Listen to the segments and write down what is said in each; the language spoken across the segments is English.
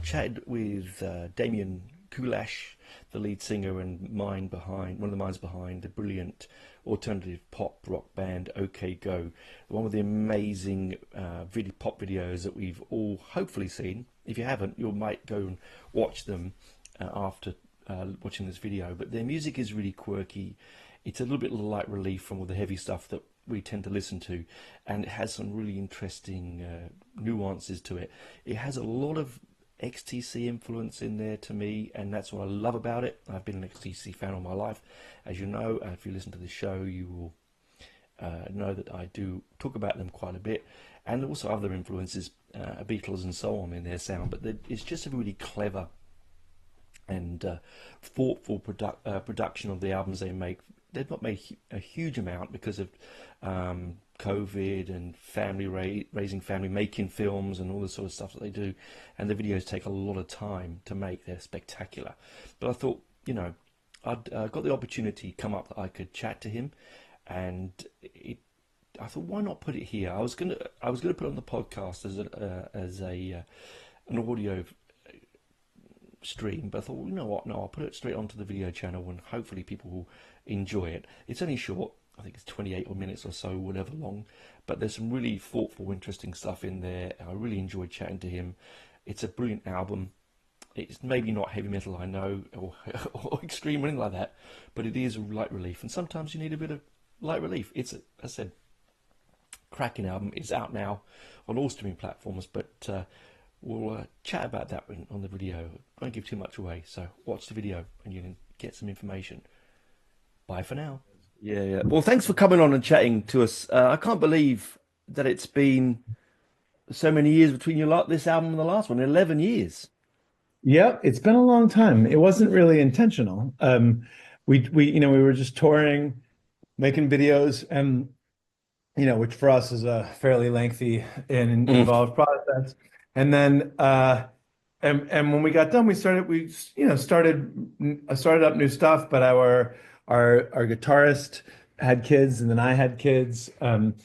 Chatted with Damien Kulash, the lead singer and one of the minds behind the brilliant alternative pop rock band OK Go, the one with the amazing pop videos that we've all hopefully seen. If you haven't, you might go and watch them after watching this video. But their music is really quirky. It's a little bit light relief from all the heavy stuff that we tend to listen to, and it has some really interesting nuances to it. It has a lot of XTC influence in there to me, and that's what I love about it. I've been an XTC fan all my life, as you know. If you listen to the show, you will know that I do talk about them quite a bit, and also other influences, Beatles and so on in their sound. But it's just a really clever and thoughtful production of the albums they make. They've not made a huge amount because of COVID and raising family, making films and all the sort of stuff that they do, and the videos take a lot of time to make. They're spectacular. But I thought, I'd got the opportunity come up that I could chat to him, and I thought, why not put it here? I was gonna put it on the podcast as an audio stream, but I thought, well, you know what? No, I'll put it straight onto the video channel, and hopefully people will enjoy it. It's only short. I think it's 28 minutes or so, whatever long, but there's some really thoughtful, interesting stuff in there. I really enjoyed chatting to him. It's a brilliant album. It's maybe not heavy metal, I know, or extreme or anything like that, but it is a light relief, and sometimes you need a bit of light relief. It's, as I said, cracking album. It's out now on all streaming platforms, but we'll chat about that on the video. I won't give too much away, so watch the video and you can get some information. Bye for now. Yeah. Well, thanks for coming on and chatting to us. I can't believe that it's been so many years between this album and the last one. 11 years. Yeah, it's been a long time. It wasn't really intentional. We were just touring, making videos, and which for us is a fairly lengthy and involved process. And then and when we got done, we started up new stuff, but our guitarist had kids, and then I had kids, and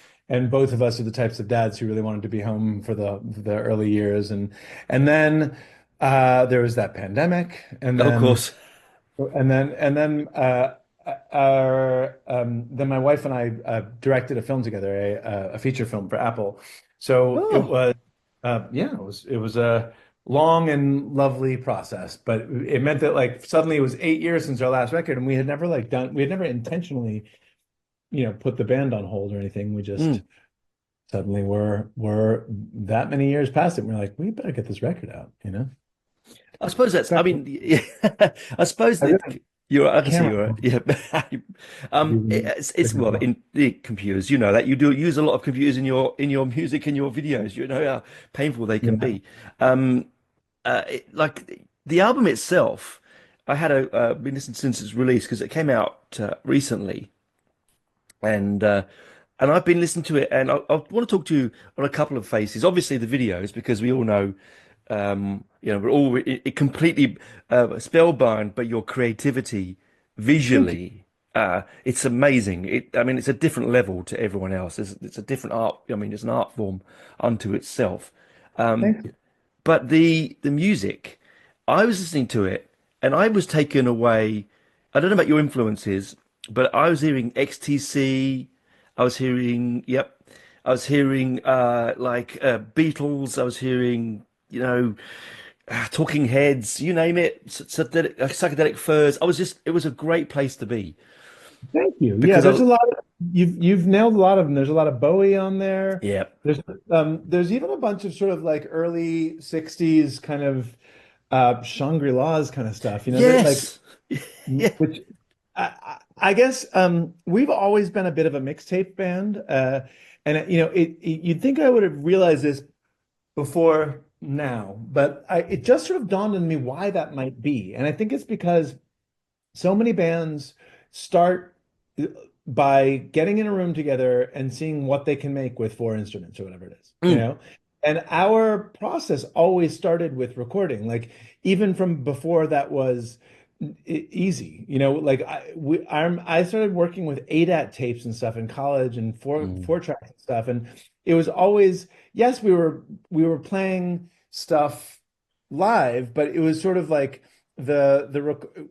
both of us are the types of dads who really wanted to be home for the early years, and then there was that pandemic, and then, of course, and then my wife and I directed a film together, a feature film for Apple. So it was a long and lovely process, but it meant that suddenly it was 8 years since our last record, and we had never intentionally, put the band on hold or anything. We just suddenly were that many years past it. And we're like, we better get this record out, I suppose that's, I mean, yeah, I suppose that it's well in the computers, that you do use a lot of computers in your music and your videos, how painful they can be. Like the album itself, I had been listening since its release because it came out recently, and I've been listening to it, and I want to talk to you on a couple of faces. Obviously, the videos, because we all know, we're all completely spellbound by your creativity visually. It's amazing. It's a different level to everyone else. It's a different art. It's an art form unto itself. Thank you. But the music, I was listening to it and I was taken away. I don't know about your influences, but I was hearing XTC. I was hearing Beatles. I was hearing, Talking Heads, you name it, psychedelic furs. It was a great place to be. Thank you. Yeah, there's a lot of, you've nailed a lot of them. There's a lot of Bowie on there. Yeah. There's even a bunch of sort of early 60s kind of Shangri-La's kind of stuff, Yes. Yeah. Which I guess we've always been a bit of a mixtape band. And you'd think I would have realized this before now, but it just sort of dawned on me why that might be. And I think it's because so many bands start by getting in a room together and seeing what they can make with four instruments or whatever it is, you Mm, know? And our process always started with recording, like even from before that was easy, like I started working with ADAT tapes and stuff in college and mm, four tracks and stuff, and it was always yes, we were playing stuff live, but it was sort of like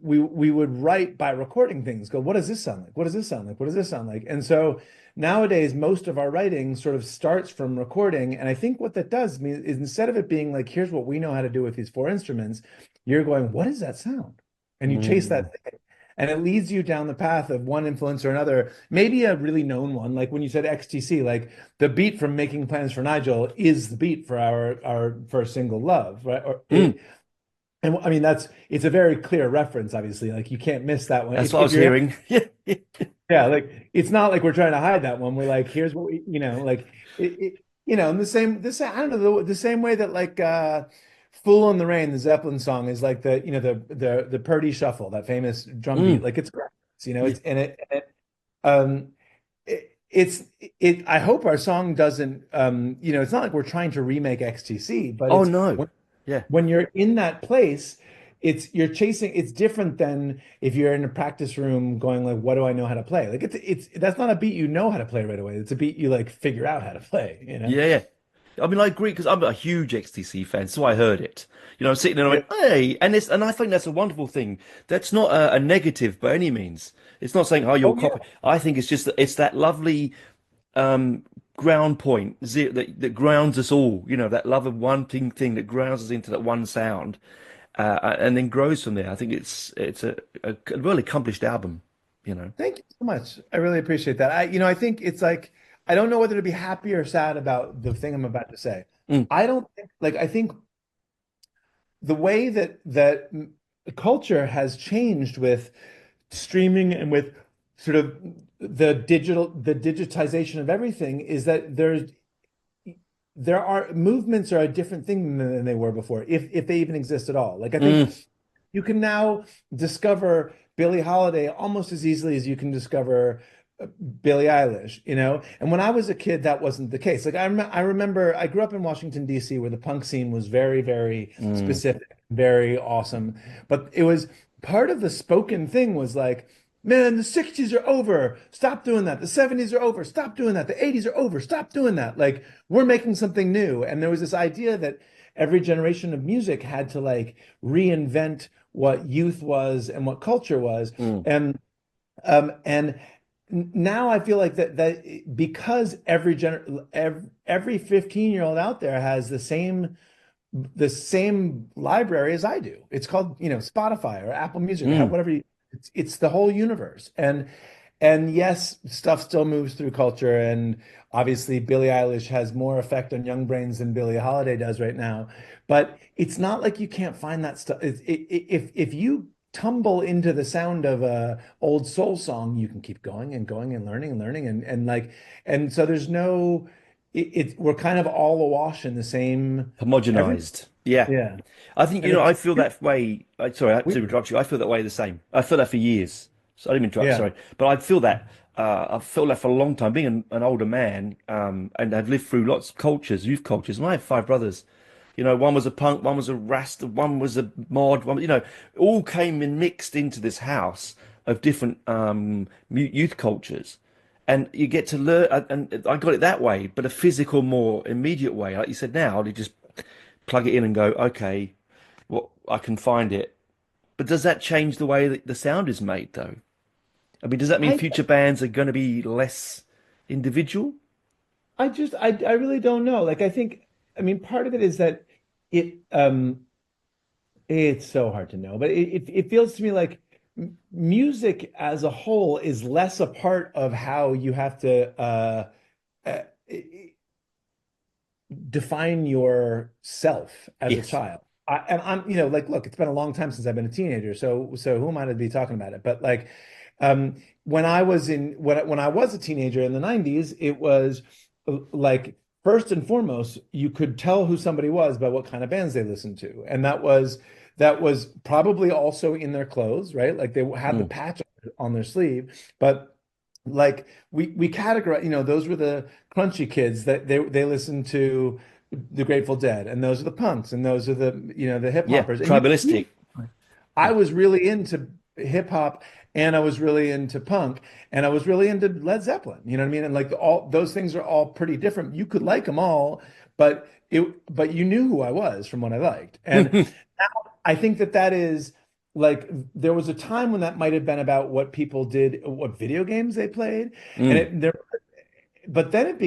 we would write by recording things. Go, what does this sound like? What does this sound like? What does this sound like? And so nowadays, most of our writing sort of starts from recording. And I think what that does mean is instead of it being like, here's what we know how to do with these four instruments, you're going, what is that sound? And you chase mm. that thing. And it leads you down the path of one influence or another, maybe a really known one, like when you said XTC, like the beat from Making Plans for Nigel is the beat for our first single, Love, right? Or Mm. and I mean it's a very clear reference, obviously. Like you can't miss that one. That's If what I if was you're hearing. Yeah. yeah, like it's not like we're trying to hide that one. We're like, here's what like in the same I don't know the same way that like Fool in the Rain, the Zeppelin song is like the Purdy Shuffle, that famous drum beat. Mm. Like it's great, Yeah. it's um it's I hope our song doesn't it's not like we're trying to remake XTC, but Oh it's no. Yeah. when you're in that place, it's different than if you're in a practice room going like, what do I know how to play? Like it's that's not a beat you know how to play right away. It's a beat you like figure out how to play. Yeah. Yeah. I mean, I agree because I'm a huge XTC fan, so I heard it. I'm sitting there and I Yeah. went, "Hey," and I think that's a wonderful thing. That's not a negative by any means. It's not saying, "Oh, you're Oh yeah. copy." I think it's just that it's that lovely um, ground point that grounds us all. That love of one thing that grounds us into that one sound, and then grows from there. I think it's a really accomplished album. You know. Thank you so much. I really appreciate that. I think it's like I don't know whether to be happy or sad about the thing I'm about to say. Mm, I don't think like I think the way that culture has changed with streaming and with sort of the digitization of everything is that there are movements are a different thing than they were before, if they even exist at all. Like I think mm, you can now discover Billie Holiday almost as easily as you can discover Billie Eilish. And when I was a kid, that wasn't the case. Like I remember I grew up in Washington, D.C., where the punk scene was very, very mm, specific, very awesome. But it was part of the spoken thing was like, man, the 60s are over. Stop doing that. The 70s are over. Stop doing that. The 80s are over. Stop doing that. Like we're making something new. And there was this idea that every generation of music had to like reinvent what youth was and what culture was. mm. And now I feel like that because every 15-year-old out there has the same library as I do. It's called, Spotify or Apple Music or Mm. whatever. It's the whole universe. And yes, stuff still moves through culture. And obviously, Billie Eilish has more effect on young brains than Billie Holiday does right now. But it's not like you can't find that stuff. If you tumble into the sound of a old soul song, you can keep going and going and learning and so there's no we're kind of all awash in the same every Homogenized. Yeah. yeah. I think, And I it's feel that way. Sorry, I had we to interrupt you. I feel that way the same. I feel that for years. So I didn't interrupt, yeah. sorry. But I feel that. I've felt that for a long time, being an older man, and I've lived through lots of cultures, youth cultures, and I have five brothers. One was a punk, one was a Rasta, one was a mod, all came and mixed into this house of different youth cultures. And you get to learn, and I got it that way, but a physical, more immediate way. Like you said now, you just plug it in and go, okay, well, I can find it. But does that change the way that the sound is made, though? I mean, does that mean I future bands are going to be less individual? I really don't know. Like I mean part of it is that it it's so hard to know, but it feels to me like music as a whole is less a part of how you have to uh, define yourself as a Yes. child. And I'm, like, look, it's been a long time since I've been a teenager, so who am I to be talking about it? But like, when I was a teenager in the '90s, it was like first and foremost, you could tell who somebody was by what kind of bands they listened to, and that was that was probably also in their clothes, right? Like they had the Mm. patch on their sleeve, but like we categorize, those were the crunchy kids that they listened to the Grateful Dead, and those are the punks, and those are the hip Yeah, hoppers. And tribalistic. I was really into hip hop, and I was really into punk, and I was really into Led Zeppelin. You know what I mean? And like all those things are all pretty different. You could like them all, but you knew who I was from what I liked. And I think that is like there was a time when that might have been about what people did, what video games they played, and Mm. but then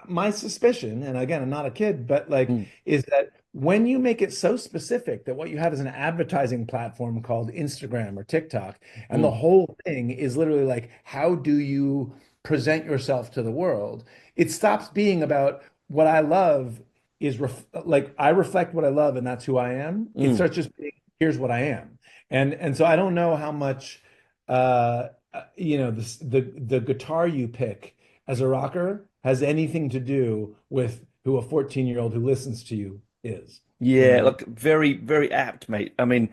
my suspicion, and again, I'm not a kid, but like, Mm. is that when you make it so specific that what you have is an advertising platform called Instagram or TikTok, and the Mm. whole thing is literally like, how do you present yourself to the world? It stops being about what I love is like I reflect what I love, and that's who I am. It Mm. starts just being, here's what I am, and so I don't know how much, the guitar you pick as a rocker has anything to do with who a 14-year-old who listens to you is, you Yeah, know? look, very, very apt, mate. I mean,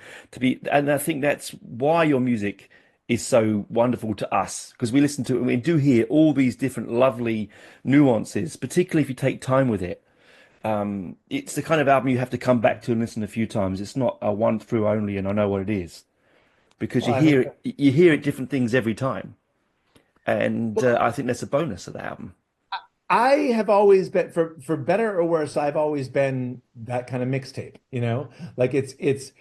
and I think that's why your music is so wonderful to us, because we listen to it and we do hear all these different lovely nuances, particularly if you take time with it. It's the kind of album you have to come back to and listen a few times. It's not a one through only, and I know what it is, because Well, I hope you hear it different things every time, and I think that's a bonus of the album. I have always been, for better or worse, I've always been that kind of mixtape, like it's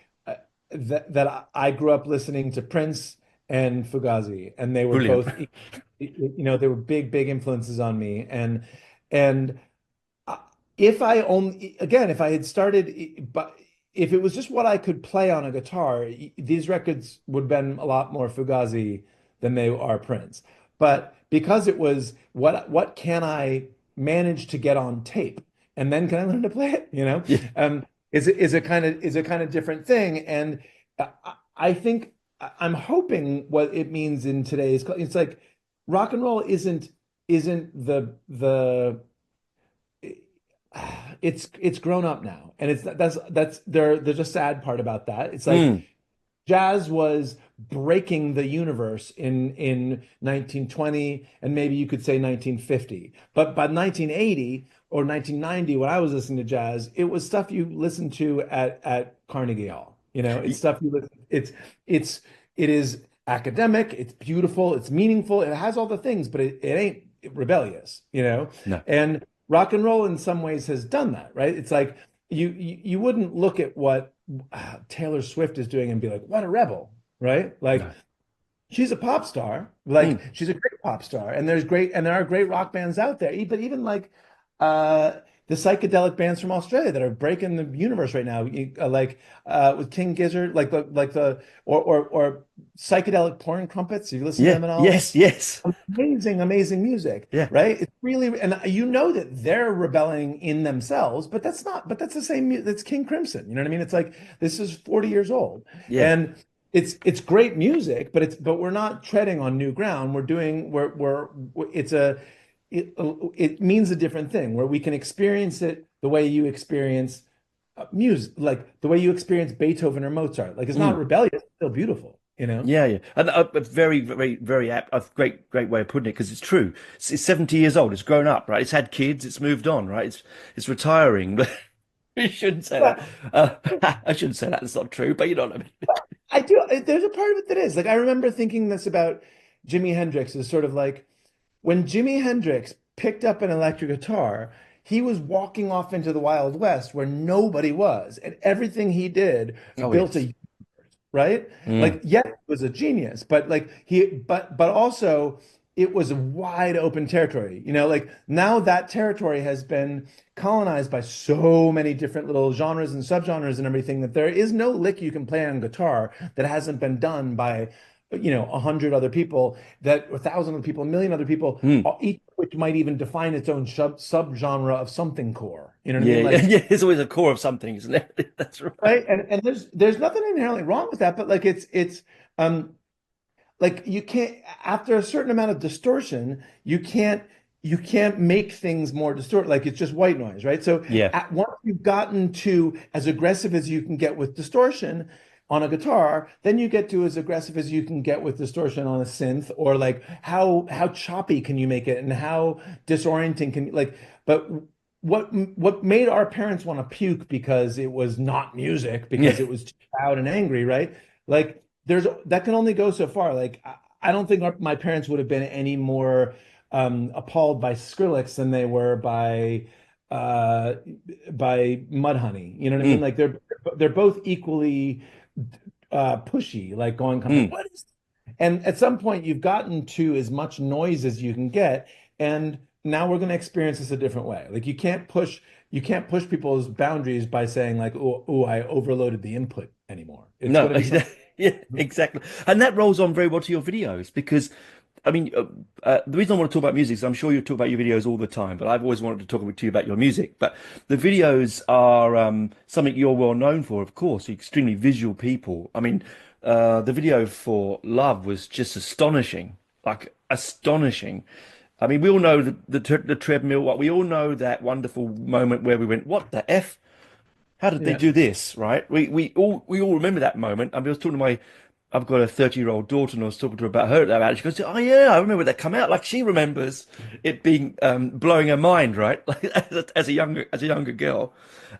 that I grew up listening to Prince and Fugazi, and they were Brilliant. both, they were big, big influences on me. And uh, if I only, again, if I had started, but if it was just what I could play on a guitar, these records would have been a lot more Fugazi than they are Prince. But because it was what can I manage to get on tape, and then can I learn to play it? Yeah. Is a kind of different thing. And I think I'm hoping what it means in today's, it's like rock and roll isn't the it's grown up now, and there's a sad part about that. It's like Mm. jazz was breaking the universe in 1920, and maybe you could say 1950, but by 1980 or 1990, when I was listening to jazz, it was stuff you listened to at Carnegie Hall. It's Y- stuff you listen. It is academic, it's beautiful, it's meaningful, it has all the things, but it ain't rebellious. No, And rock and roll in some ways has done that, right? It's like you wouldn't look at what Taylor Swift is doing and be like, what a rebel, right? Like no. she's a pop star, like Mm. she's a great pop star, and there are great rock bands out there. But even like uh the psychedelic bands from Australia that are breaking the universe right now, with King Gizzard, or psychedelic porn crumpets. Have you listened to Yeah. them at all? Yes. Yes. Amazing, amazing music, Yeah. right? It's really, and you know that they're rebelling in themselves, but that's the same, that's King Crimson. You know what I mean? It's like this is 40 years old, Yeah. and it's great music, but we're not treading on new ground. It's it means a different thing where we can experience it the way you experience music, like the way you experience Beethoven or Mozart. Like it's not Mm. rebellious, it's still beautiful, you know? Yeah, yeah, and a very, very, very apt, a great, great way of putting it because it's true. It's 70 years old. It's grown up, right? It's had kids. It's moved on, right? It's retiring. But you shouldn't say that. Well, Uh, I shouldn't say that. It's not true, but you know what I mean. I do. There's a part of it that is like I remember thinking this about Jimi Hendrix is sort of like when Jimi Hendrix picked up an electric guitar, he was walking off into the Wild West where nobody was, and everything he did Oh built yes. a right? Mm. Like, yes, it was a genius, but but also it was a wide open territory. Like now that territory has been colonized by so many different little genres and subgenres and everything that there is no lick you can play on guitar that hasn't been done by, 100 other people, that or 1,000 other people, a million other people, Mm. each of which might even define its own subgenre of something core. You know what I Yeah, mean? yeah, Like, yeah. There's always a core of something, isn't it? That's right. right? And there's nothing inherently wrong with that, but like it's like you can't, after a certain amount of distortion, you can't you can't make things more distorted. Like it's just white noise, right? So Yeah. once you've gotten to as aggressive as you can get with distortion on a guitar, then you get to as aggressive as you can get with distortion on a synth, or like how choppy can you make it and how disorienting can like. But what made our parents want to puke because it was not music, Yeah. because it was too loud and angry, right? Like there's that can only go so far. Like I don't think my parents would have been any more appalled by Skrillex than they were uh, by Mudhoney. You know what I mean? Mm. Like they're both equally pushy, like going kind of like Mm. what is. And at some point, you've gotten to as much noise as you can get, and now we're going to experience this a different way. Like you can't push people's boundaries by saying like, oh, I overloaded the input anymore. It's No, going to be something. yeah, exactly. And that rolls on very well to your videos because, I mean, the reason I want to talk about music is I'm sure you talk about your videos all the time, but I've always wanted to talk to you about your music. But the videos are something you're well known for, of course. You're extremely visual people. I mean, the video for Love was just astonishing, like astonishing. I mean, we all know the treadmill. What we all know that wonderful moment where we went, "What the F? How did they Yeah. do this?" Right? We all remember that moment. I mean, I was talking to I've got a 30-year-old daughter, and I was talking to her about her about it. She goes, "Oh yeah, I remember that come out." Like she remembers it being blowing her mind, right? Like as a younger girl,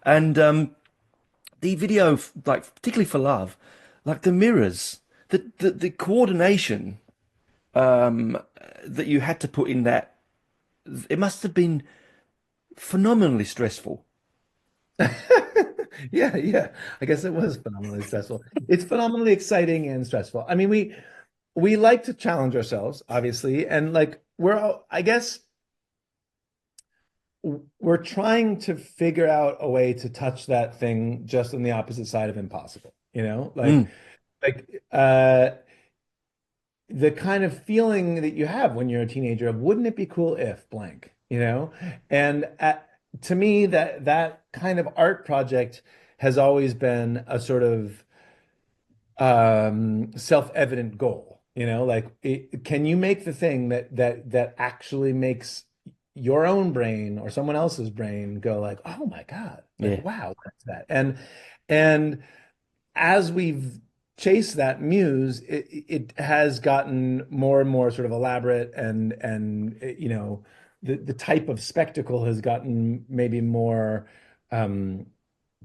and the video, like particularly for Love, like the mirrors, the coordination that you had to put in that, it must have been phenomenally stressful. Yeah, yeah. I guess it was phenomenally stressful. It's phenomenally exciting and stressful. I mean, we like to challenge ourselves, obviously, and like I guess we're trying to figure out a way to touch that thing just on the opposite side of impossible, you know? Mm, Like the kind of feeling that you have when you're a teenager of wouldn't it be cool if blank, you know? And to me, that kind of art project has always been a sort of self-evident goal, you know, like can you make the thing that actually makes your own brain or someone else's brain go like, oh my God, like yeah. wow, that's that. And as we've chased that muse, it has gotten more and more sort of elaborate, and you know, the type of spectacle has gotten maybe more um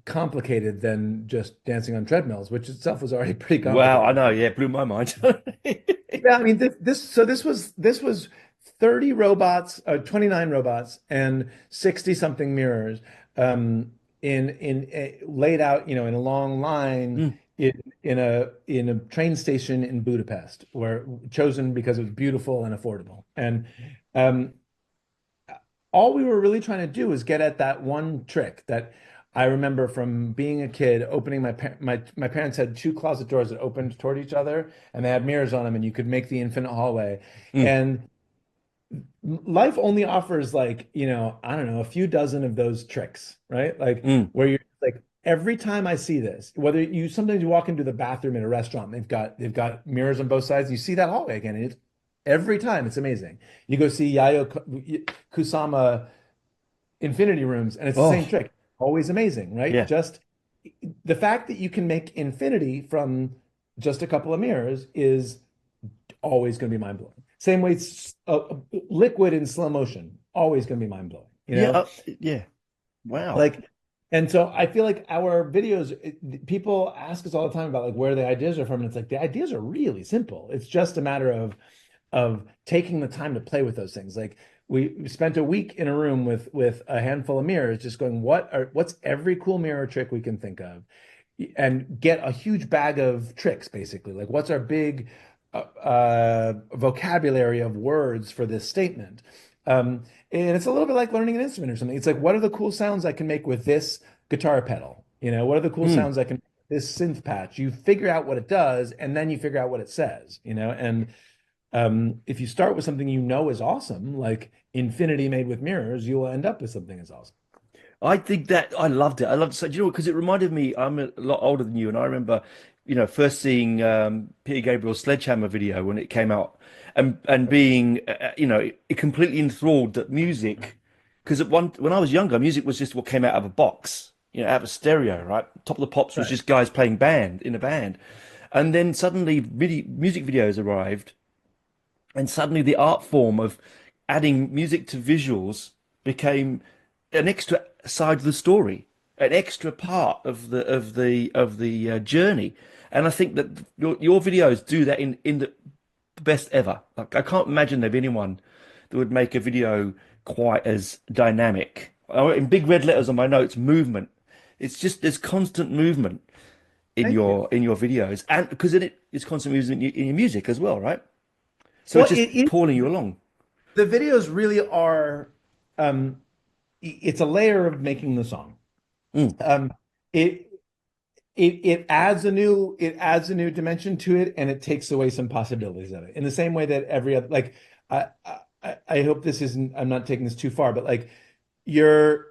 complicated than just dancing on treadmills, which itself was already pretty Wow, I complicated. know. Yeah, blew my mind. Yeah, I mean this was 30 robots, 29 robots and 60 something mirrors in laid out, you know, in a long line Mm. in a train station in Budapest, where chosen because it was beautiful and affordable. And um all we were really trying to do is get at that one trick that I remember from being a kid, opening my parents had two closet doors that opened toward each other, and they had mirrors on them, and you could make the infinite hallway. Mm. And life only offers like, you know, I don't know, a few dozen of those tricks, right? Like Mm. where you're like, every time I see this, whether you sometimes you walk into the bathroom in a restaurant, they've got mirrors on both sides, you see that hallway again, and it's every time it's amazing. You go see Kusama infinity rooms, and it's the same Oh, trick. Always amazing, right? yeah. Just the fact that you can make infinity from just a couple of mirrors is always going to be mind blowing. Same way, liquid in slow motion, always going to be mind blowing, you Yeah. know? Yeah. Wow. Like, and so I feel like our videos, people ask us all the time about like where the ideas are from, and it's like the ideas are really simple. It's just a matter of taking the time to play with those things. Like we spent a week in a room with a handful of mirrors, just going, what's every cool mirror trick we can think of, and get a huge bag of tricks, basically. Like what's our big vocabulary of words for this statement? And it's a little bit like learning an instrument or something. It's like, what are the cool sounds I can make with this guitar pedal? You know, what are the cool Mm. sounds I can this synth patch? You figure out what it does, and then you figure out what it says, you know? And if you start with something you know is awesome, like infinity made with mirrors, you will end up with something as awesome. I think that I loved it. I loved it. So, do you know, because it reminded me, I'm a lot older than you, and I remember first seeing Peter Gabriel's Sledgehammer video when it came out, and being completely enthralled that music, because when I was younger, music was just what came out of a box, out of a stereo, right? Top of the Pops was Right. just guys playing band in a band, and then suddenly music videos arrived, and suddenly the art form of adding music to visuals became an extra side of the story, an extra part of the journey. And I think that your videos do that in the best ever. Like, I can't imagine there'd be anyone that would make a video quite as dynamic. In big red letters on my notes, movement. It's just there's constant movement in Thank you. your videos, and because it's constant movement in your music as well, right? So it's Well, just pulling you along. the videos really are, um, it's a layer of making the song. Mm, Um, it it adds a new dimension to it, and it takes away some possibilities of it. In the same way that every other, like, I hope this isn't, I'm not taking this too far, but like you're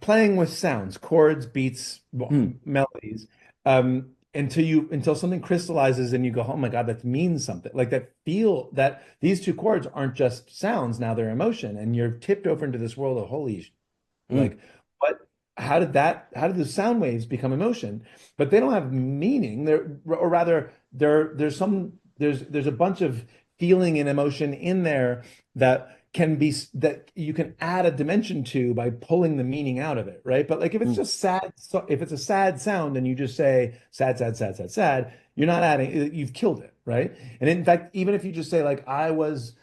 playing with sounds, chords, beats, mm, melodies, until something crystallizes and you go, oh my God, that means something. Like that these two chords aren't just sounds, now they're emotion, and you're tipped over into this world of holy, mm, like what? How did the sound waves become emotion? But they don't have meaning. Or rather, there's a bunch of feeling and emotion in there that you can add a dimension to by pulling the meaning out of it, right? But like if it's mm, just sad, so if it's a sad sound and you just say sad, sad, sad, sad, sad, you're not adding, you've killed it, right? And in fact, even if you just say like I was,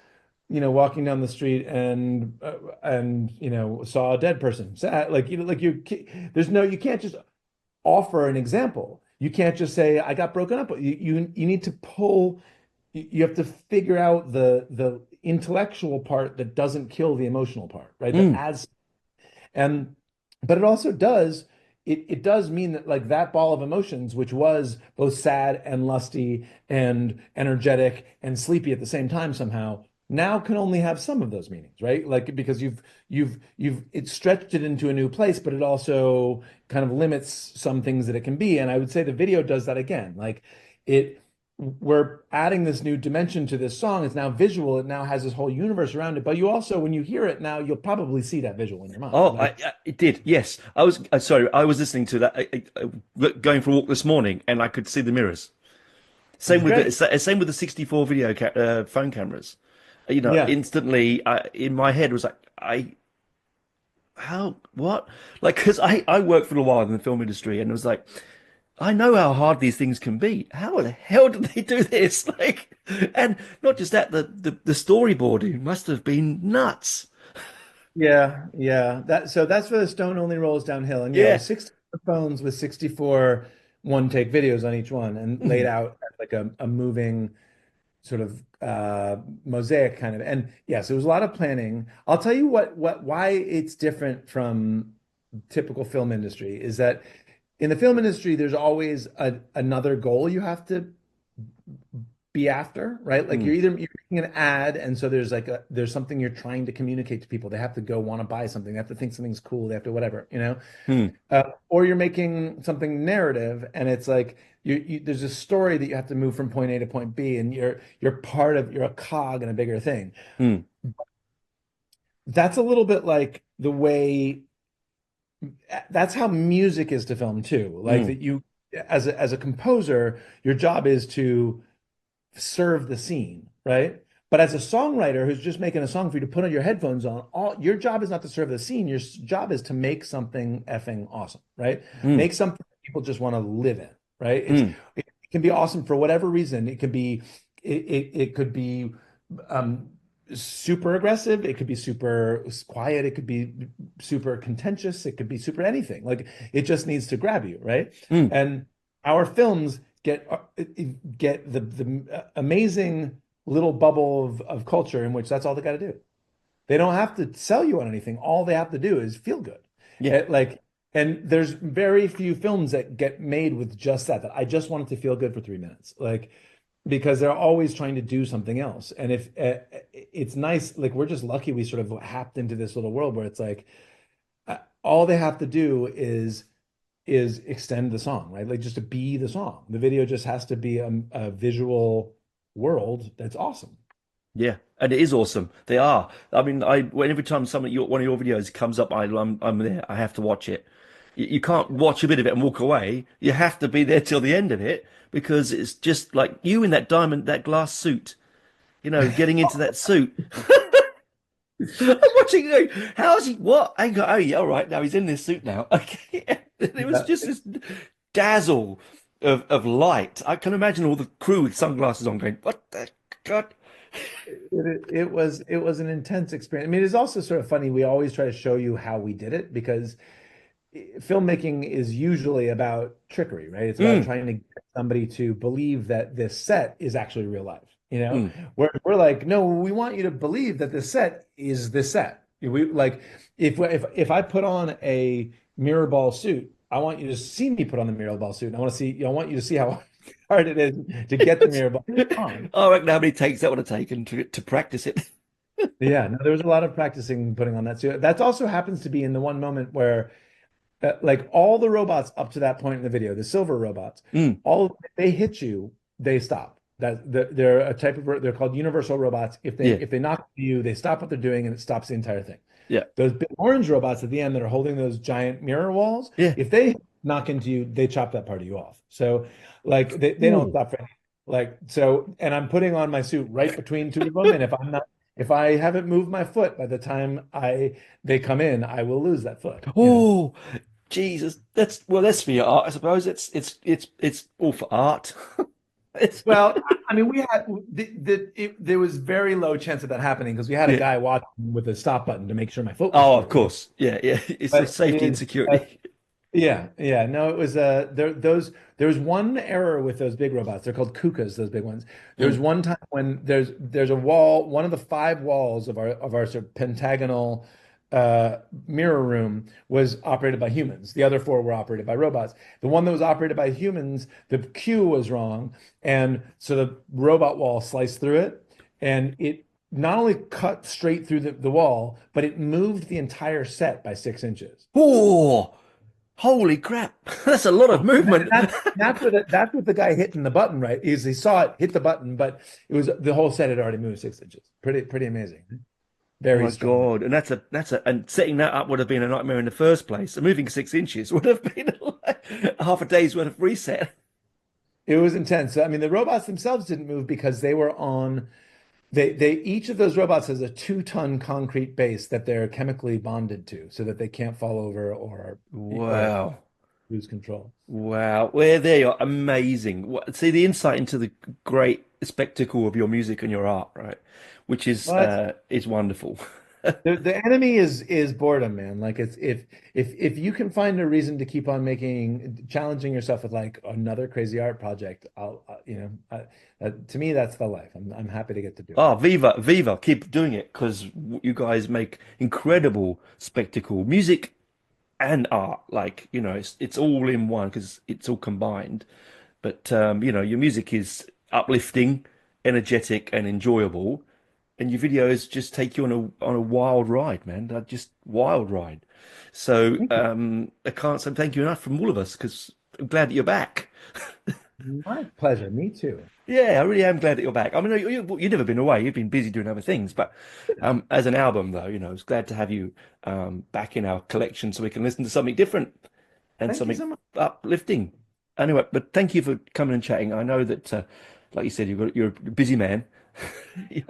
walking down the street and saw a dead person, sad, like like you can't just offer an example. You can't just say I got broken up. You need to pull. You have to figure out the intellectual part that doesn't kill the emotional part, right? That mm, adds, and but it also does, it does mean that like that ball of emotions, which was both sad and lusty and energetic and sleepy at the same time somehow, now can only have some of those meanings, right? Like because you've it stretched it into a new place, but it also kind of limits some things that it can be. And I would say the video does that again. Like it we're adding this new dimension to this song. It's now visual. It now has this whole universe around it. But you also, when you hear it now, you'll probably see that visual in your mind. Oh, Like, it did. Yes, I was sorry. I was listening to that, going for a walk this morning, and I could see the mirrors. which Same is with great. same with the 64 video phone cameras. Yeah. Instantly, in my head was like, how, what? Like, because I worked for a while in the film industry, and it was like, I know how hard these things can be. How the hell did they do this? Like, and not just that, the storyboarding must have been nuts. Yeah. Yeah. That's where the stone only rolls downhill. And yeah, it Yeah. was 64 phones with 64 one take videos on each one and laid Mhm. out as like a moving sort of mosaic kind of. And yes, it was a lot of planning. I'll tell you why it's different from typical film industry is that in the film industry, there's always another goal you have to be after, right? Like Mm, you're making an ad, and so there's something you're trying to communicate to people. They have to go want to buy something. They have to think something's cool. They have to whatever. mm, Or you're making something narrative, and it's like there's a story that you have to move from point A to point B, and you're a cog in a bigger thing. mm, That's a little bit like the way that's how music is to film too. Like mm, that you as a composer, your job is to serve the scene, right? But as a songwriter who's just making a song for you to put on your headphones on, all your job is not to serve the scene. Your job is to make something effing awesome, right? mm, Make something people just want to live in, right? mm, It can be awesome for whatever reason. It could be um super aggressive, it could be super quiet, it could be super contentious, it could be super anything. Like it just needs to grab you, right? mm, And our films get the amazing little bubble of culture in which that's all they got to do. They don't have to sell you on anything. All they have to do is feel good. yeah. Like, and there's very few films that get made with just that I just wanted to feel good for 3 minutes. Like, because they're always trying to do something else. And if it's nice, like we're just lucky we sort of happed into this little world where it's like all they have to do is is extend the song, right? Like just to be the song. The video just has to be a visual world that's awesome. Yeah, and it is awesome. They are. I mean, every time one of your videos comes up, I'm there. I have to watch it. You can't watch a bit of it and walk away. You have to be there till the end of it because it's just like you in that glass suit. Getting into that suit. I'm watching. How's he? What? I go. Oh, yeah, all right. Now he's in this suit now. Okay. It was Yeah. just this dazzle of light. I can imagine all the crew with sunglasses on going, "What the God?" It was an intense experience. I mean, it's also sort of funny. We always try to show you how we did it because filmmaking is usually about trickery, right? It's about Mm, trying to get somebody to believe that this set is actually real life. mm. We're like, no, we want you to believe that this set is this set. We like if I put on a mirror ball suit, I want you to see me put on the mirror ball suit. And I want you to see how hard it is to get the mirror ball on. I reckon how many takes that would have taken to practice it. Yeah, no, there was a lot of practicing putting on that suit. That also happens to be in the one moment where like all the robots up to that point in the video, the silver robots, Mm, all if they hit you, they stop. They're a type of they're called universal robots. yeah, If they knock you, they stop what they're doing and it stops the entire thing. yeah, Those big orange robots at the end that are holding those giant mirror walls, yeah. if they knock into you, they chop that part of you off. So like they don't Ooh. stop for anything. Like so, and I'm putting on my suit right between two of them, and if I haven't moved my foot by the time they come in, I will lose that foot. Oh, Jesus. That's for your art, I suppose. It's all for art. It's, Well, I mean, we had there was very low chance of that happening because we had a yeah. guy watching with a stop button to make sure my foot was Oh, of through. course. Yeah, yeah. It's the But it safety and is, security. yeah, yeah. No, it was there was one error with those big robots. They're called Kukas, those big ones. There was Mm, one time when there's a wall, one of the five walls of our sort of pentagonal mirror room was operated by humans. The other four were operated by robots. The one that was operated by humans, the cue was wrong, and so the robot wall sliced through it, and it not only cut straight through the wall, but it moved the entire set by 6 inches. Oh, holy crap. That's a lot of movement. That's what the guy hitting the button, right? Is he saw it hit the button, but it was the whole set had already moved 6 inches. Pretty amazing. Oh Very my strong. God. And and setting that up would have been a nightmare in the first place. And moving 6 inches would have been like half a day's worth of reset. It was intense. I mean, the robots themselves didn't move because they were on they each of those robots has a 2 ton concrete base that they're chemically bonded to so that they can't fall over or Wow. lose control. Wow. Well, there you are. Amazing. See the insight into the great spectacle of your music and your art, right? Which Well, is wonderful. the enemy is boredom, man. Like it's if you can find a reason to keep on challenging yourself with like another crazy art project, to me that's the life. I'm happy to get to do it. Oh, Viva, Viva, keep doing it because you guys make incredible spectacle, music and art. Like, it's all in one because it's all combined. But your music is uplifting, energetic, and enjoyable, and your videos just take you on a wild ride, man. They're just wild ride. So I can't say thank you enough from all of us because I'm glad that you're back. My pleasure. Me too. Yeah, I really am glad that you're back. I mean, you've never been away. You've been busy doing other things, but as an album, though, it's glad to have you back in our collection so we can listen to something different and Thank you something so much. uplifting. Anyway, but thank you for coming and chatting. I know that, like you said, you're a busy man,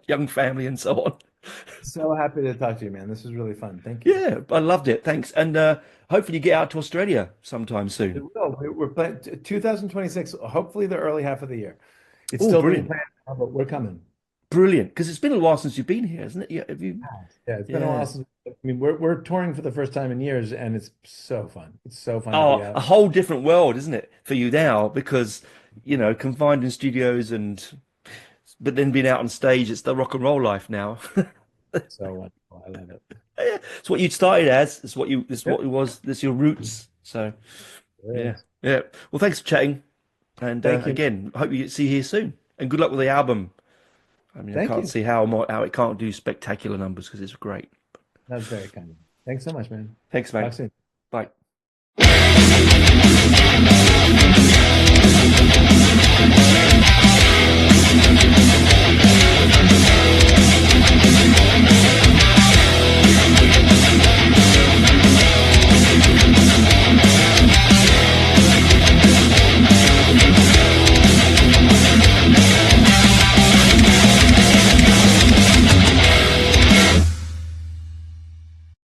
young family, and so on. So happy to talk to you, man. This was really fun. Thank you. Yeah, I loved it. Thanks, and hopefully you get out to Australia sometime soon. We're planning 2026, hopefully the early half of the year. It's Oh, still being brilliant, planned now, but we're coming. brilliant. Because it's been a while since you've been here, hasn't it? Yeah, have you? Yeah, it's been a while Yeah. since. I mean, we're touring for the first time in years, and it's so fun. It's so fun to be Oh, a out. whole different world, isn't it, for you now? Because, confined in studios but then being out on stage, it's the rock and roll life now. So wonderful. I love it. Yeah, it's what you started as. It's what Yep. it was. It's your roots. So, It yeah, is. yeah. Well, thanks for chatting. And Thank you. again, hope you see you here soon. And good luck with the album. I mean, I Thank can't you. see how it can't do spectacular numbers because it's great. That's very kind. Thanks so much, man. Thanks, Talk mate. soon. Bye.